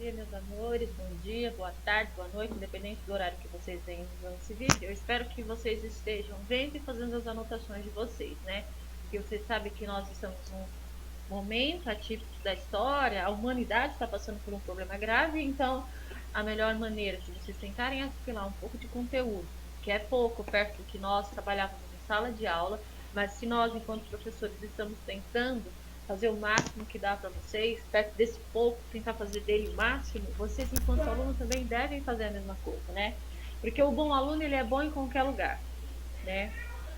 dia, meus amores. Bom dia, boa tarde, boa noite, independente do horário que vocês venham vendo esse vídeo. Eu espero que vocês estejam vendo e fazendo as anotações de vocês, né? Que vocês sabem que nós estamos num momento atípico da história, a humanidade está passando por um problema grave, então a melhor maneira de vocês tentarem assimilar um pouco de conteúdo, que é pouco perto do que nós trabalhávamos em sala de aula, mas se nós, enquanto professores, estamos tentando fazer o máximo que dá para vocês, perto desse pouco, tentar fazer dele o máximo, vocês, enquanto alunos, também devem fazer a mesma coisa, né? Porque o bom aluno, ele é bom em qualquer lugar, né?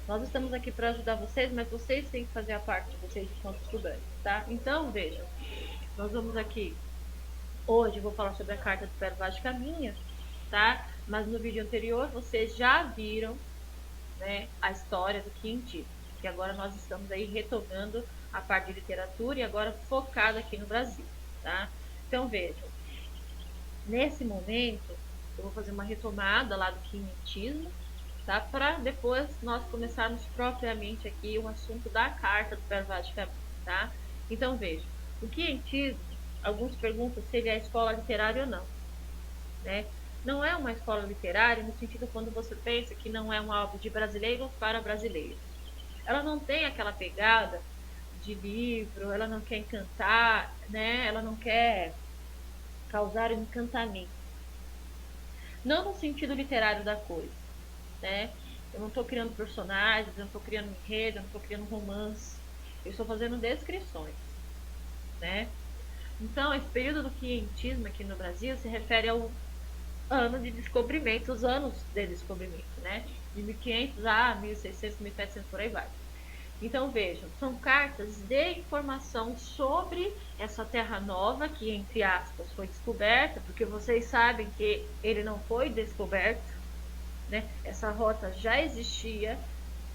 Nós estamos aqui para ajudar vocês, mas vocês têm que fazer a parte de vocês enquanto estudantes, tá? Então, vejam, nós vamos aqui, hoje eu vou falar sobre a carta do Pero Vaz de Caminha, tá? Mas no vídeo anterior vocês já viram, né, a história do Quinti, que agora nós estamos aí retomando a parte de literatura e agora focada aqui no Brasil, tá? Então vejam, nesse momento eu vou fazer uma retomada lá do quinhentismo, tá? Para depois nós começarmos propriamente aqui o assunto da carta do Pero Vaz de Caminha, tá? Então vejam, o quinhentismo, alguns perguntam se ele é escola literária ou não, né? Não é uma escola literária no sentido quando você pensa que não é uma obra de brasileiros para brasileiros. Ela não tem aquela pegada de livro, ela não quer encantar, né? Ela não quer causar um encantamento. Não no sentido literário da coisa, né? Eu não estou criando personagens, eu não estou criando enredo, eu não estou criando romance. Eu estou fazendo descrições, né? Então, esse período do quinhentismo aqui no Brasil se refere ao ano de descobrimento, os anos de descobrimento, né? De 1500 a 1600, 1700, por aí vai. Então vejam, são cartas de informação sobre essa terra nova que, entre aspas, foi descoberta, porque vocês sabem que ele não foi descoberto, né? Essa rota já existia,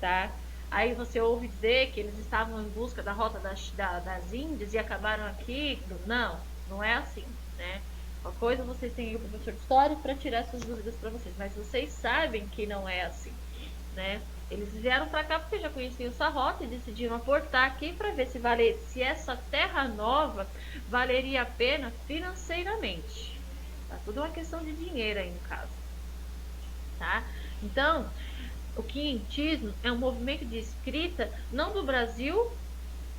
tá? Aí você ouve dizer que eles estavam em busca da rota das Índias e acabaram aqui. Não, não é assim, né? Uma coisa vocês têm aí o professor de história para tirar essas dúvidas para vocês, mas vocês sabem que não é assim, né? Eles vieram para cá porque já conheciam essa rota e decidiram aportar aqui para ver se essa terra nova valeria a pena financeiramente. Tá? Tudo uma questão de dinheiro aí no caso, tá? Então, o quinhentismo é um movimento de escrita não do Brasil,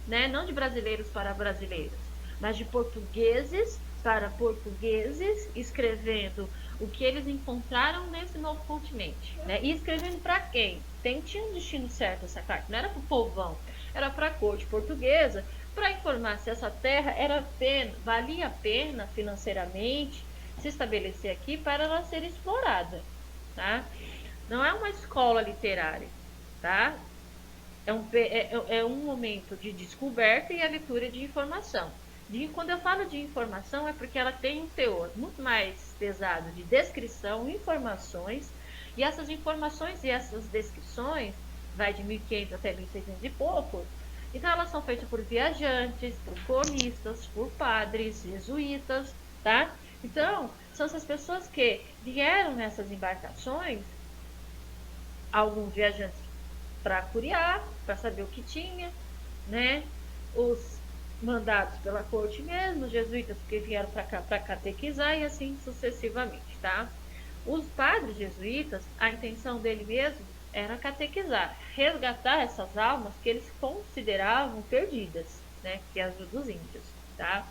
né? Não de brasileiros para brasileiros, mas de portugueses para portugueses, escrevendo o que eles encontraram nesse novo continente, né? E escrevendo para quem? Tinha um destino certo essa carta, não era para o povão, era para a corte portuguesa, para informar se essa terra valia a pena financeiramente se estabelecer aqui para ela ser explorada, tá? Não é uma escola literária, tá? É um momento de descoberta e a leitura de informação. Quando eu falo de informação é porque ela tem um teor muito mais pesado de descrição, informações, e essas informações e essas descrições vai de 1500 até 1600 e pouco. Então elas são feitas por viajantes, por cronistas, por padres, jesuítas, tá? Então, são essas pessoas que vieram nessas embarcações, alguns viajantes para curiar, para saber o que tinha, né? Os mandados pela corte mesmo, os jesuítas que vieram para cá para catequizar e assim sucessivamente, tá? Os padres jesuítas, a intenção dele mesmo era catequizar, resgatar essas almas que eles consideravam perdidas, né? Que é as dos índios, tá?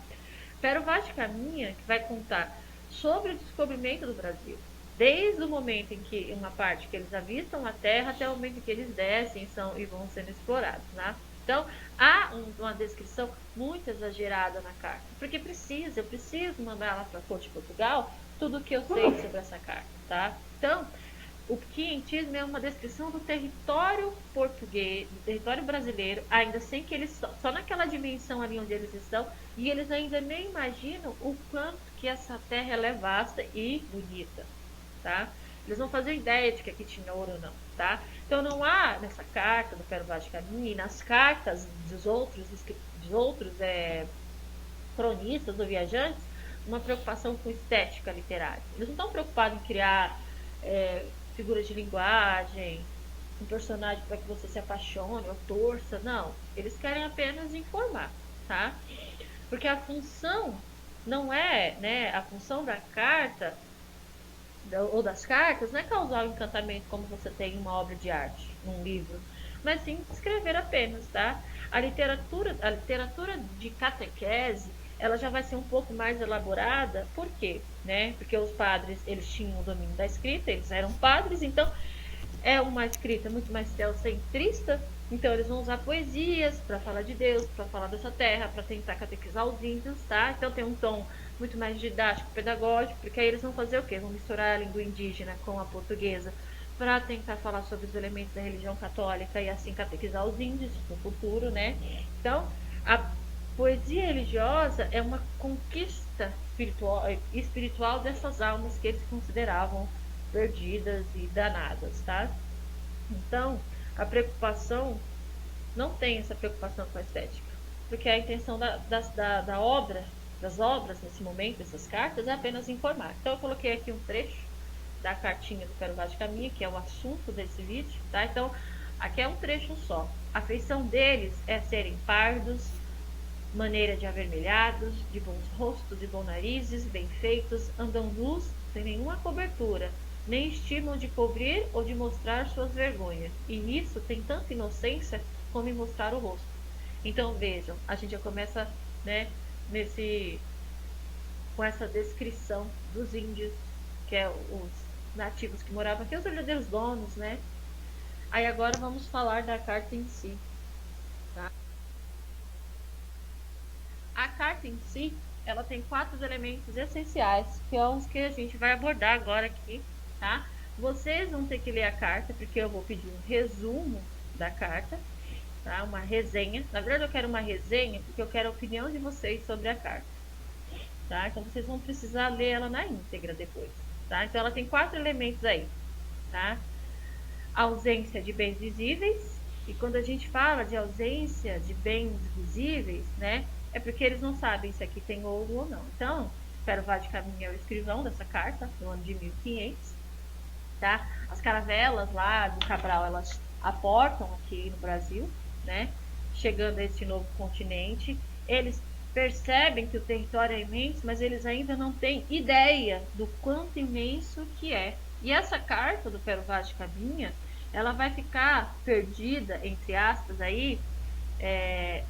Pero Vaz de Caminha, que vai contar sobre o descobrimento do Brasil, desde o momento em que uma parte que eles avistam a terra até o momento em que eles descem e vão sendo explorados, né? Então, há uma descrição muito exagerada na carta, porque eu preciso mandar lá para a corte de Portugal tudo o que eu sei sobre essa carta, tá? Então, o quinhentismo é uma descrição do território português, do território brasileiro, ainda sem que eles só naquela dimensão ali onde eles estão, e eles ainda nem imaginam o quanto que essa terra ela é vasta e bonita, tá? Eles não faziam ideia de que aqui tinha ouro não, tá? Então não há nessa carta do Pero Vaz de Caminha e nas cartas dos outros cronistas ou viajantes uma preocupação com estética literária. Eles não estão preocupados em criar figuras de linguagem, um personagem para que você se apaixone ou torça, não. Eles querem apenas informar, tá? Porque a função não é, né, a função da carta ou das cartas não é causar o encantamento como você tem em uma obra de arte, num livro, mas sim escrever apenas, tá? A literatura de catequese, ela já vai ser um pouco mais elaborada, por quê? Né? Porque os padres, eles tinham o domínio da escrita, eles eram padres, então é uma escrita muito mais teocentrista, então eles vão usar poesias para falar de Deus, para falar dessa terra, para tentar catequizar os índios, tá? Então tem um tom muito mais didático, pedagógico, porque aí eles vão fazer o quê? Vão misturar a língua indígena com a portuguesa para tentar falar sobre os elementos da religião católica e assim catequizar os índios no futuro, né? Então, a poesia religiosa é uma conquista espiritual dessas almas que eles consideravam perdidas e danadas, tá? Então, a preocupação não tem essa preocupação com a estética, porque a intenção da obra, das obras nesse momento, essas cartas, é apenas informar. Então, eu coloquei aqui um trecho da cartinha do Quero Vaz de Caminha, que é o assunto desse vídeo, tá? Então, aqui é um trecho só. A feição deles é serem pardos, maneira de avermelhados, de bons rostos e bons narizes, bem feitos, andam nus, sem nenhuma cobertura, nem estimam de cobrir ou de mostrar suas vergonhas. E nisso tem tanta inocência como em mostrar o rosto. Então vejam, a gente já começa, né, com essa descrição dos índios, que é os nativos que moravam aqui, os verdadeiros donos, né? Aí agora vamos falar da carta em si. Tá? A carta em si, ela tem 4 elementos essenciais, que são os que a gente vai abordar agora aqui, tá? Vocês vão ter que ler a carta, porque eu vou pedir um resumo da carta, tá? Uma resenha. Na verdade, eu quero uma resenha, porque eu quero a opinião de vocês sobre a carta, tá? Então, vocês vão precisar ler ela na íntegra depois, tá? Então, ela tem 4 elementos aí, tá? A ausência de bens visíveis, e quando a gente fala de ausência de bens visíveis, né, é porque eles não sabem se aqui tem ouro ou não. Então, Pero Vaz de Caminha é o escrivão dessa carta, no ano de 1500, tá? As caravelas lá do Cabral, elas aportam aqui no Brasil, né, chegando a esse novo continente. Eles percebem que o território é imenso, mas eles ainda não têm ideia do quanto imenso que é. E essa carta do Pero Vaz de Caminha, ela vai ficar perdida, entre aspas, aí,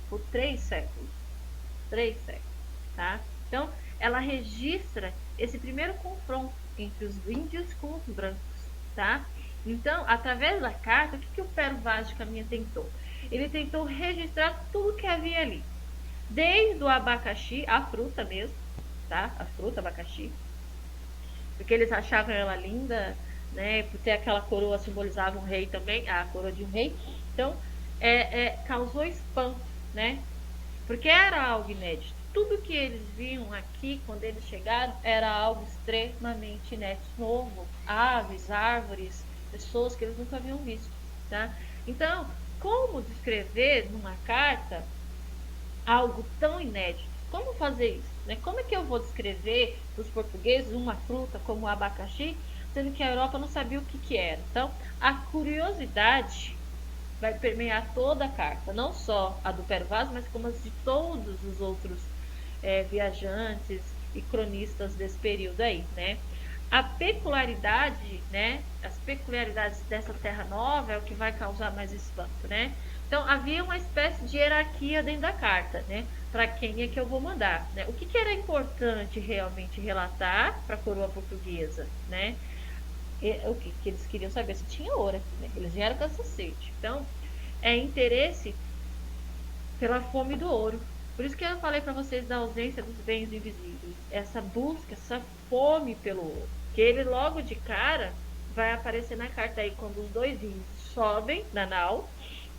por 3 séculos. 3 séculos, tá? Então, ela registra esse primeiro confronto entre os índios com os brancos, tá? Então, através da carta, o que o Pero Vaz de Caminha tentou? Ele tentou registrar tudo que havia ali, desde o abacaxi, a fruta mesmo, tá? A fruta, abacaxi, porque eles achavam ela linda, né? Por ter aquela coroa simbolizava um rei também, a coroa de um rei. Então, causou espanto, né? Porque era algo inédito. Tudo que eles viam aqui quando eles chegaram era algo extremamente inédito, novo. Aves, árvores, pessoas que eles nunca haviam visto, tá? Então, como descrever numa carta algo tão inédito? Como fazer isso? Né? Como é que eu vou descrever para os portugueses uma fruta como o abacaxi, sendo que a Europa não sabia o que era? Então, a curiosidade vai permear toda a carta, não só a do Pero Vaz, mas como as de todos os outros viajantes e cronistas desse período aí, né? A peculiaridade, né? As peculiaridades dessa terra nova é o que vai causar mais espanto, né? Então havia uma espécie de hierarquia dentro da carta, né? Para quem é que eu vou mandar, né? O que era importante realmente relatar para a coroa portuguesa, né? O que eles queriam saber se tinha ouro aqui, né? Eles vieram com essa sede. Então, é interesse pela fome do ouro. Por isso que eu falei para vocês da ausência dos bens invisíveis. Essa busca, essa fome pelo ouro. Que ele logo de cara vai aparecer na carta aí quando os 2 índios sobem na nau,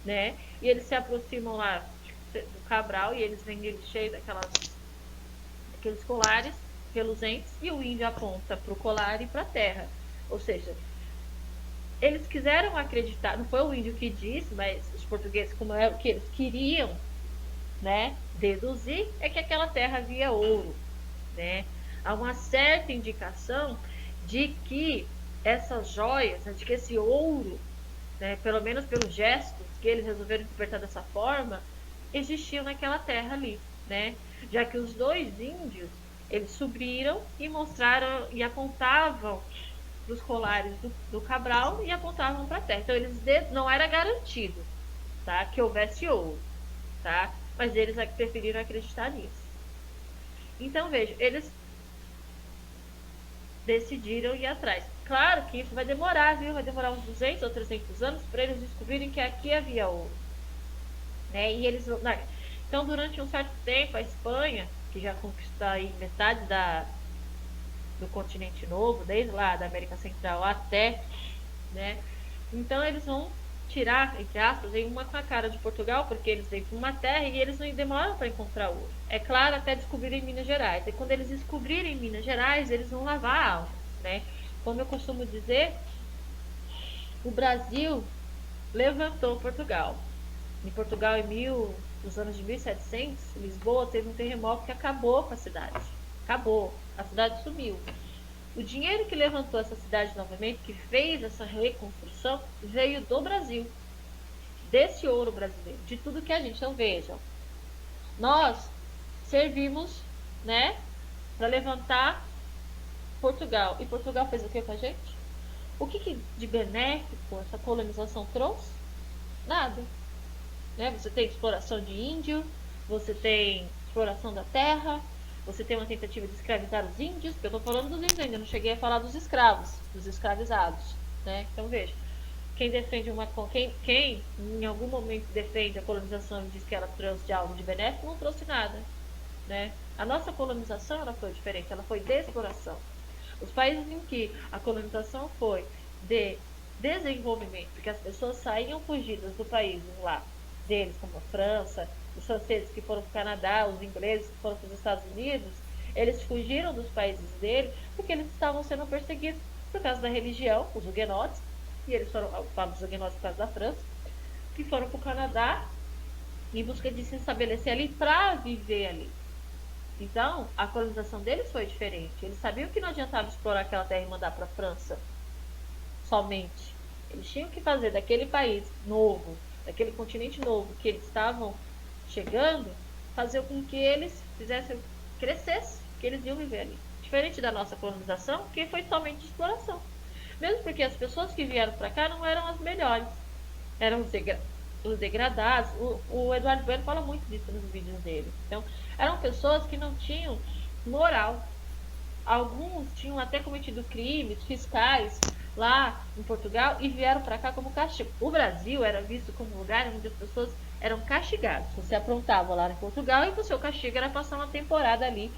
né? E eles se aproximam lá do Cabral e eles veem ele cheio daqueles colares reluzentes e o índio aponta para o colar e para a terra. Ou seja, eles quiseram acreditar, não foi o índio que disse, mas os portugueses, como é o que eles queriam, né, deduzir, é que aquela terra havia ouro, né? Há uma certa indicação de que essas joias, de que esse ouro, né, pelo menos pelos gestos que eles resolveram interpretar dessa forma, existiam naquela terra ali, né? Já que os 2 índios, Eles subiram e mostraram e apontavam dos colares do Cabral e apontavam para a terra. Então eles não era garantido, tá, que houvesse ouro, tá? Mas eles preferiram acreditar nisso. Então veja, eles decidiram ir atrás. Claro que isso vai demorar, viu? Vai demorar uns 200 ou 300 anos para eles descobrirem que aqui havia ouro, né? E eles então durante um certo tempo a Espanha, que já conquistou aí metade do continente novo, desde lá da América Central até, né? Então eles vão tirar, entre aspas, uma com a cara de Portugal, porque eles vêm para uma terra e eles não demoram para encontrar ouro. É claro, até descobrirem Minas Gerais. E quando eles descobrirem Minas Gerais, eles vão lavar a alma, né? Como eu costumo dizer, o Brasil levantou Portugal. Em Portugal, nos anos de 1700, Lisboa teve um terremoto que acabou com a cidade. Acabou. A cidade sumiu. O dinheiro que levantou essa cidade novamente, que fez essa reconstrução, veio do Brasil. Desse ouro brasileiro. De tudo que a gente... Então, vejam. Nós servimos, né, para levantar Portugal. E Portugal fez o que com a gente? O que de benéfico essa colonização trouxe? Nada. Né? Você tem exploração de índio, você tem exploração da terra, você tem uma tentativa de escravizar os índios, porque eu estou falando dos índios ainda, não cheguei a falar dos escravos, dos escravizados, né? Então veja, quem defende quem em algum momento defende a colonização e diz que ela trouxe algo de benéfico, não trouxe nada, né? A nossa colonização ela foi diferente, ela foi de exploração. Os países em que a colonização foi de desenvolvimento, porque as pessoas saíam fugidas do país lá deles, como a França, os franceses que foram para o Canadá, os ingleses que foram para os Estados Unidos, eles fugiram dos países deles porque eles estavam sendo perseguidos por causa da religião, os huguenotes, e eles foram, os huguenotes por causa da França, que foram para o Canadá em busca de se estabelecer ali para viver ali. Então, a colonização deles foi diferente. Eles sabiam que não adiantava explorar aquela terra e mandar para a França somente. Eles tinham que fazer daquele país novo, daquele continente novo que eles estavam chegando, fazer com que eles fizessem crescesse, que eles iam viver ali. Diferente da nossa colonização, que foi somente exploração. Mesmo porque as pessoas que vieram para cá não eram as melhores, eram os degradados. O Eduardo Bueno fala muito disso nos vídeos dele. Então, eram pessoas que não tinham moral. Alguns tinham até cometido crimes fiscais lá em Portugal e vieram para cá como castigo. O Brasil era visto como um lugar onde as pessoas eram castigadas. Você aprontava lá em Portugal e o seu castigo era passar uma temporada ali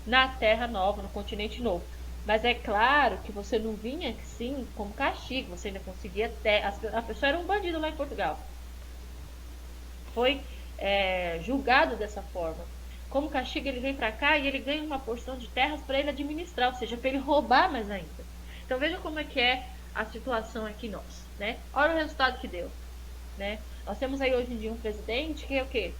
na Terra Nova, no continente novo. Mas é claro que você não vinha assim como castigo, você ainda conseguia ter. A pessoa era um bandido lá em Portugal. Foi julgado dessa forma. Como castigo, ele vem para cá e ele ganha uma porção de terras para ele administrar, ou seja, para ele roubar mais ainda. Então veja como é que é a situação aqui nós, né? Olha o resultado que deu, né? Nós temos aí hoje em dia um presidente que é o quê?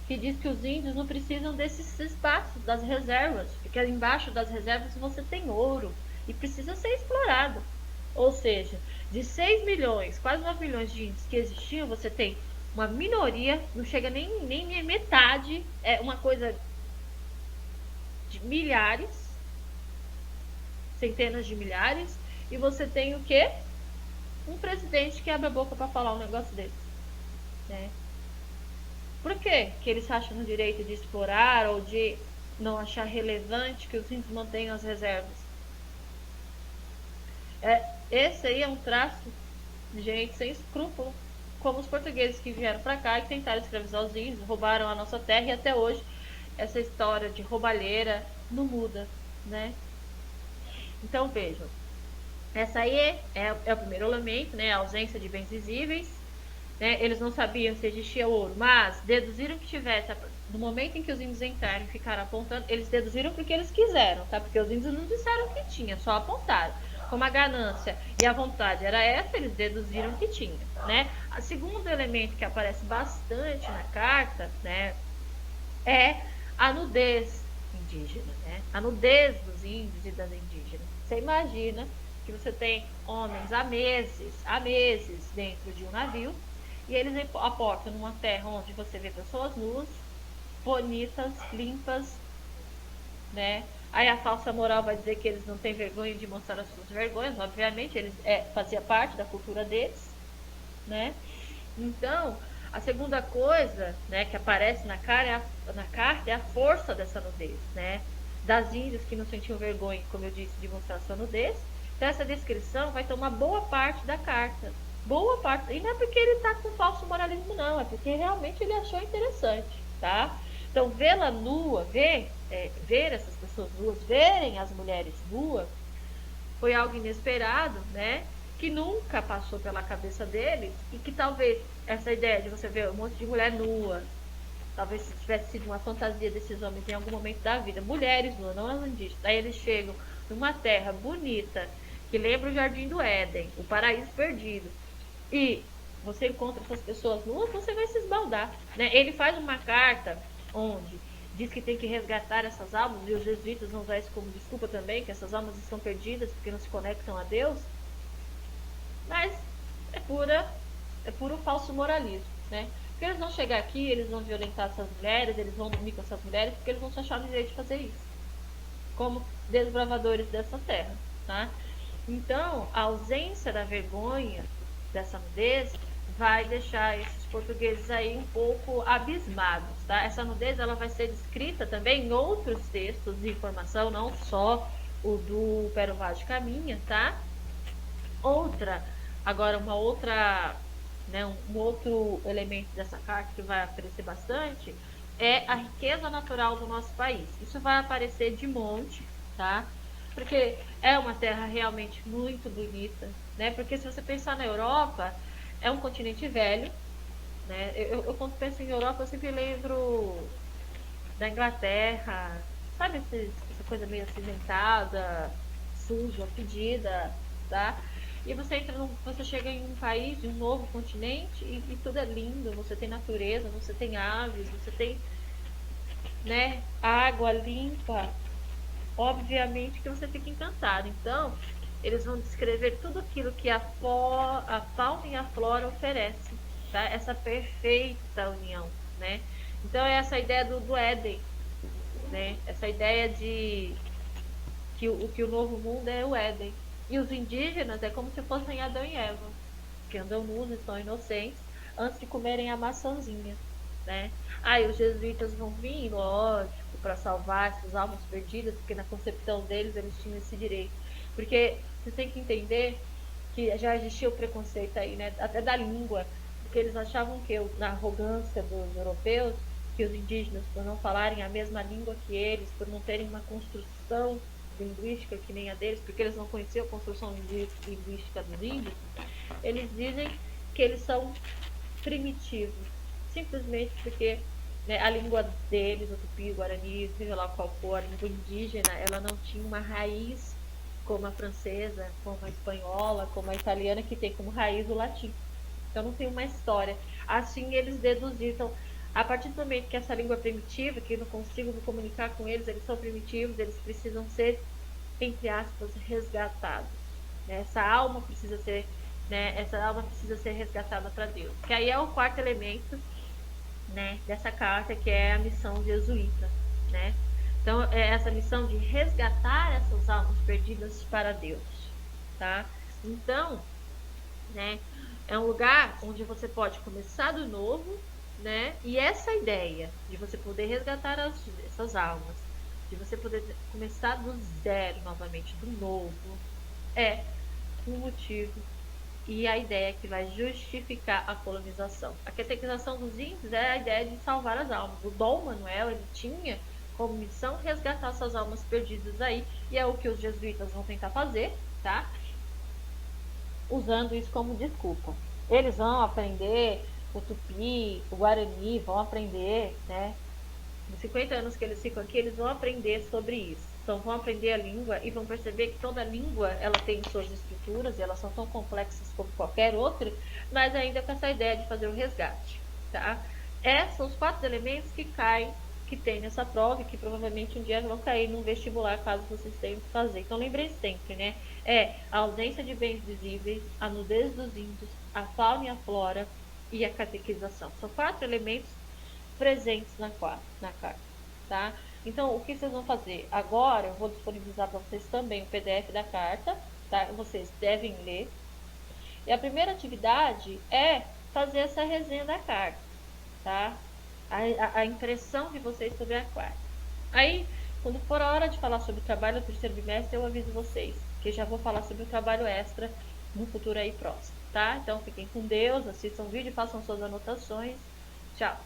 Que diz que os índios não precisam desses espaços, das reservas, porque embaixo das reservas você tem ouro e precisa ser explorado. Ou seja, de 6 milhões, quase 9 milhões de índios que existiam, você tem uma minoria, não chega nem metade, é uma coisa de milhares, centenas de milhares, e você tem o quê? Um presidente que abre a boca para falar um negócio desse, né? Por quê? Que eles acham no direito de explorar ou de não achar relevante que os índios mantenham as reservas? Esse aí é um traço de gente sem escrúpulo, como os portugueses que vieram para cá e tentaram escravizar os índios, roubaram a nossa terra e até hoje essa história de roubalheira não muda, né? Então vejam, essa aí é o primeiro elemento, né? A ausência de bens visíveis, né? Eles não sabiam se existia ouro, mas deduziram que tivesse. No momento em que os índios entraram e ficaram apontando, eles deduziram porque eles quiseram, tá? Porque os índios não disseram que tinha, só apontaram. Como a ganância e a vontade era essa, eles deduziram que tinha, né? O segundo elemento que aparece bastante na carta, né, é a nudez indígena, né? A nudez dos índios e das indígenas. Você imagina que você tem homens há meses dentro de um navio e eles aportam numa terra onde você vê pessoas nuas, bonitas, limpas, né? Aí a falsa moral vai dizer que eles não têm vergonha de mostrar as suas vergonhas, obviamente, eles fazia parte da cultura deles, né? Então, a segunda coisa, né, que aparece na carta é a força dessa nudez, né? Das índias que não sentiam vergonha, como eu disse, de mostrar sua nudez. Então, essa descrição vai tomar boa parte da carta. Boa parte. E não é porque ele está com falso moralismo, não. É porque realmente ele achou interessante, tá? Então, vê-la nua, ver essas pessoas nuas, verem as mulheres nuas, foi algo inesperado, né? Que nunca passou pela cabeça deles e que talvez essa ideia de você ver um monte de mulher nua, talvez se tivesse sido uma fantasia desses homens em algum momento da vida, mulheres nuas, não as indígenas. Aí eles chegam numa terra bonita, que lembra o Jardim do Éden, o paraíso perdido, e você encontra essas pessoas nuas, você vai se esbaldar, né? Ele faz uma carta onde diz que tem que resgatar essas almas, e os jesuítas vão usar isso como desculpa também, que essas almas estão perdidas porque não se conectam a Deus, mas é puro falso moralismo, né? Porque eles vão chegar aqui, eles vão violentar essas mulheres, eles vão dormir com essas mulheres, porque eles vão se achar no direito de fazer isso, como desbravadores dessa terra, tá? Então, a ausência da vergonha, dessa nudez, vai deixar esses portugueses aí um pouco abismados, tá? Essa nudez, ela vai ser descrita também em outros textos de informação, não só o do Pero Vaz de Caminha, tá? Agora uma outra, né, um outro elemento dessa carta que vai aparecer bastante é a riqueza natural do nosso país. Isso vai aparecer de monte, tá? Porque é uma terra realmente muito bonita, né? Porque se você pensar na Europa, é um continente velho, né? Quando penso em Europa, eu sempre lembro da Inglaterra, sabe essa coisa meio acidentada, suja, fedida, tá? E você chega em um país, em um novo continente, e tudo é lindo, você tem natureza, você tem aves, você tem, né, água limpa, obviamente que você fica encantado. Então, eles vão descrever tudo aquilo que a fauna e a flora oferecem, tá? Essa perfeita união, né? Então, é essa ideia do Éden, né? Essa ideia de que o novo mundo é o Éden. E os indígenas é como se fossem Adão e Eva, que andam nus e são inocentes antes de comerem a maçãzinha, né? Aí os jesuítas vão vir, lógico, para salvar essas almas perdidas, porque na concepção deles eles tinham esse direito. Porque você tem que entender que já existia o preconceito aí, né? Até da língua, porque eles achavam que na arrogância dos europeus, que os indígenas, por não falarem a mesma língua que eles, por não terem uma construção linguística que nem a deles, porque eles não conheciam a construção linguística dos índios, eles dizem que eles são primitivos, simplesmente porque, né, a língua deles, o tupi, o guarani, seja lá qual for, a língua indígena, ela não tinha uma raiz como a francesa, como a espanhola, como a italiana, que tem como raiz o latim. Então não tem uma história. Assim eles deduziram. A partir do momento que essa língua é primitiva, que eu não consigo me comunicar com eles, eles são primitivos, eles precisam ser, entre aspas, resgatados. Né? Essa alma precisa ser resgatada para Deus. Que aí é o quarto elemento, né, dessa carta, que é a missão jesuíta, né? Então, é essa missão de resgatar essas almas perdidas para Deus, tá? Então, né, é um lugar onde você pode começar do novo, né? E essa ideia de você poder resgatar essas almas, de você poder começar do zero novamente, do novo, é um motivo e a ideia que vai justificar a colonização. A catequização dos índios é a ideia de salvar as almas. O Dom Manuel, ele tinha como missão resgatar essas almas perdidas aí, e é o que os jesuítas vão tentar fazer, tá? Usando isso como desculpa. Eles vão aprender o tupi, o guarani, vão aprender, né? Nos 50 anos que eles ficam aqui, eles vão aprender sobre isso. Então vão aprender a língua e vão perceber que toda língua ela tem suas estruturas, e elas são tão complexas como qualquer outra, mas ainda com essa ideia de fazer o resgate, tá? Esses são os 4 elementos que caem, que tem nessa prova e que provavelmente um dia vão cair num vestibular caso vocês tenham que fazer. Então lembrem sempre, né? É a ausência de bens visíveis, a nudez dos índios, a fauna e a flora e a catequização. São 4 elementos presentes na carta, tá? Então, o que vocês vão fazer? Agora, eu vou disponibilizar para vocês também o PDF da carta, tá? Vocês devem ler. E a primeira atividade é fazer essa resenha da carta, tá? A impressão de vocês sobre a carta. Aí, quando for a hora de falar sobre o trabalho do terceiro bimestre, eu aviso vocês, que já vou falar sobre o trabalho extra no futuro aí próximo, tá? Então, fiquem com Deus, assistam o vídeo, façam suas anotações. Tchau!